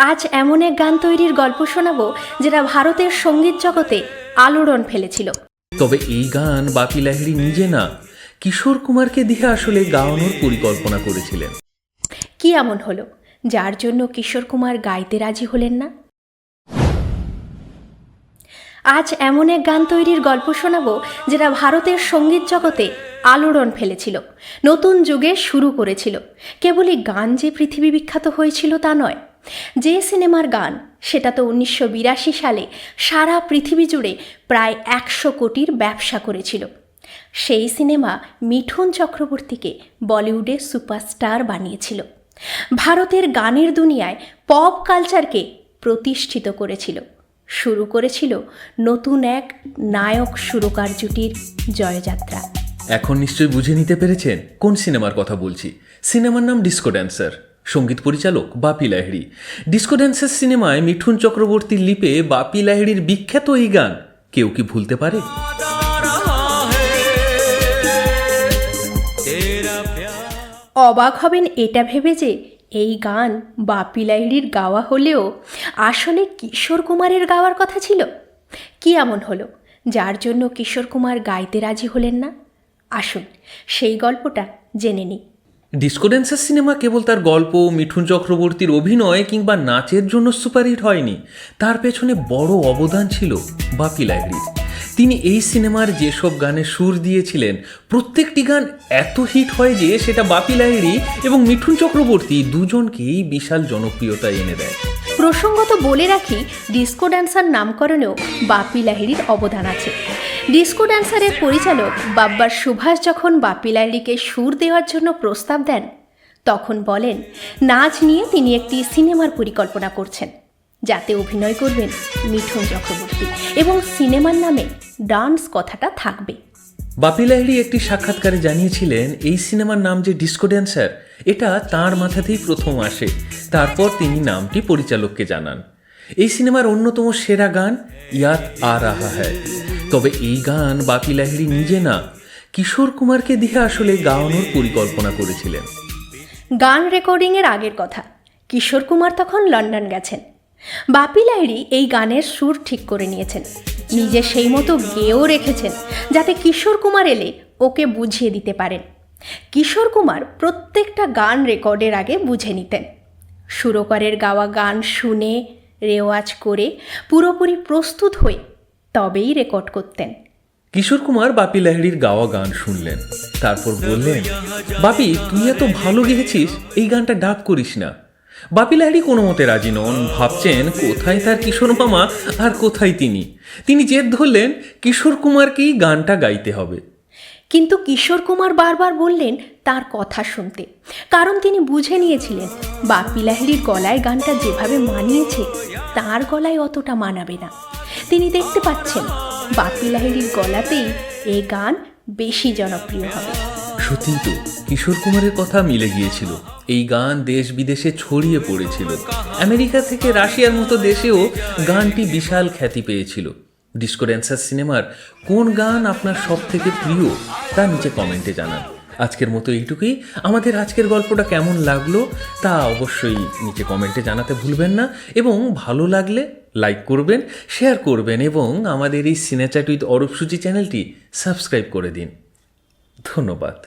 আজ এমন এক গান তৈরির গল্প শোনাবো যেটা ভারতের সঙ্গীত জগতে আলোড়ন ফেলেছিল। তবে এই গান বাপি লাহিড়ী নিজে না, কিশোর কুমারকে দিয়ে আসলে গাওয়ানোর পরিকল্পনা করেছিলেন। কি এমন হলো যার জন্য কিশোর কুমার গাইতে রাজি হলেন না? আজ এমন এক গান তৈরির গল্প শোনাবো যেটা ভারতের সঙ্গীত জগতে আলোড়ন ফেলেছিল, নতুন যুগে শুরু করেছিল। কেবলই গান যে পৃথিবী বিখ্যাত হয়েছিল তা নয়, যে সিনেমার গান সেটা তো 1982 সালে সারা পৃথিবী জুড়ে প্রায় 100 কোটির ব্যবসা করেছিল। সেই সিনেমা মিঠুন চক্রবর্তীকে বলিউডে সুপারস্টার বানিয়েছিল, ভারতের গানের দুনিয়ায় পপ কালচারকে প্রতিষ্ঠিত করেছিল, শুরু করেছিল নতুন এক নায়ক সুরকার জুটির জয়যাত্রা। এখন নিশ্চয়ই বুঝে নিতে পেরেছেন কোন সিনেমার কথা বলছি। সিনেমার নাম ডিস্কো ড্যান্সার, সঙ্গীত পরিচালক বাপি লাহিড়ী। ডিস্কো ড্যান্সার সিনেমায় মিঠুন চক্রবর্তীর লিপে বাপি লাহিড়ীর বিখ্যাত এই গান কেউ কি ভুলতে পারে? অবাক হবেন এটা ভেবে যে এই গান বাপি লাহিড়ীর গাওয়া হলেও আসলে কিশোর কুমারের গাওয়ার কথা ছিল। কি এমন হলো যার জন্য কিশোর কুমার গাইতে রাজি হলেন না? আসুন সেই গল্পটা জেনে নিই। ডিস্কো ড্যান্সার সিনেমা কেবল তার গল্প, মিঠুন চক্রবর্তীর অভিনয় কিংবা নাচের জন্য সুপারহিট হয়নি, তার পেছনে বড় অবদান ছিল বাপি লাহিড়ীর। তিনি এই সিনেমার যেসব গানে সুর দিয়েছিলেন প্রত্যেকটি গান এত হিট হয় যে সেটা বাপি লাহিড়ী এবং মিঠুন চক্রবর্তী দুজনকেই বিশাল জনপ্রিয়তা এনে দেয়। প্রসঙ্গত বলে রাখি, ডিস্কো ড্যান্সার নামকরণেও বাপি লাহিড়ীর অবদান আছে। ডিস্কো ড্যান্সারের পরিচালক বাব্বার সুভাষ যখন বাপি লাহিড়ীকে সুর দেওয়ার জন্য প্রস্তাব দেন, তখন বলেন নাচ নিয়ে তিনি একটি সিনেমার পরিকল্পনা করছেন, যাতে অভিনয় করবেন মিঠুন চক্রবর্তী এবং সিনেমার নামে ডান্স কথাটা থাকবে। বাপি লাহিড়ী একটি সাক্ষাৎকারে জানিয়েছিলেন এই সিনেমার নাম যে ডিস্কো ড্যান্সার, এটা তাঁর মাথাতেই প্রথম আসে। তারপর তিনি নামটি পরিচালককে জানান। এই সিনেমার অন্যতম সেরা গান ইয়াদ আ রাহা হ্যায়। তবে এই গান বাপি লাহিড়ী নিজে না, কিশোর কুমারকে দিয়ে আসলে গাওয়ানোর পরিকল্পনা করেছিলেন। গান রেকর্ডিংয়ের আগের কথা, কিশোর কুমার তখন লন্ডন গেছেন। বাপি লাহিড়ী এই গানের সুর ঠিক করে নিয়েছেন, নিজে সেই মতো গেয়েও রেখেছেন যাতে কিশোর কুমার এলে ওকে বুঝিয়ে দিতে পারেন। কিশোর কুমার প্রত্যেকটা গান রেকর্ডের আগে বুঝে নিতেন, সুরকারের গাওয়া গান শুনে রেওয়াজ করে পুরোপুরি প্রস্তুত হয়ে তবেই রেকর্ড করতেন। কিশোর কুমার বাপি লাহিড়ীর গাওয়া গান শুনলেন, তারপর বললেন, বাপি তুই এত ভালো গেয়েছিস, এই গানটা ডাব করিস না। বাপি লাহিড়ী কোনো মতে রাজি নন, ভাবছেন কোথায় তার কিশোর মামা আর কোথায় তিনি জেদ ধরলেন কিশোর কুমারকেই গানটা গাইতে হবে। কিন্তু কিশোর কুমার বারবার বললেন তার কথা শুনতে, কারণ তিনি বুঝে নিয়েছিলেন বাপি লাহিড়ীর গলায় গানটা যেভাবে মানিয়েছে তার গলায় অতটা মানাবে না। তিনি দেখতে পাচ্ছেন বাপি লাহিড়ীর গলাতেই এই গান বেশি জনপ্রিয় হবে। সত্যিই তো কিশোর কুমারের কথা মিলে গিয়েছিল। এই গান দেশ বিদেশে ছড়িয়ে পড়েছিল, আমেরিকা থেকে রাশিয়ার মতো দেশেও গানটি বিশাল খ্যাতি পেয়েছিল। ডিস্কো ড্যান্সার সিনেমার কোন গান আপনার সব থেকে প্রিয় তা নিচে কমেন্টে জানান। আজকের মতো এইটুকুই। আমাদের আজকের গল্পটা কেমন লাগলো তা অবশ্যই নিচে কমেন্টে জানাতে ভুলবেন না, এবং ভালো লাগলে লাইক করবেন, শেয়ার করবেন এবং আমাদের এই সিনেচ্যাট উইথ অরূপ সূচি চ্যানেলটি সাবস্ক্রাইব করে দিন। ধন্যবাদ।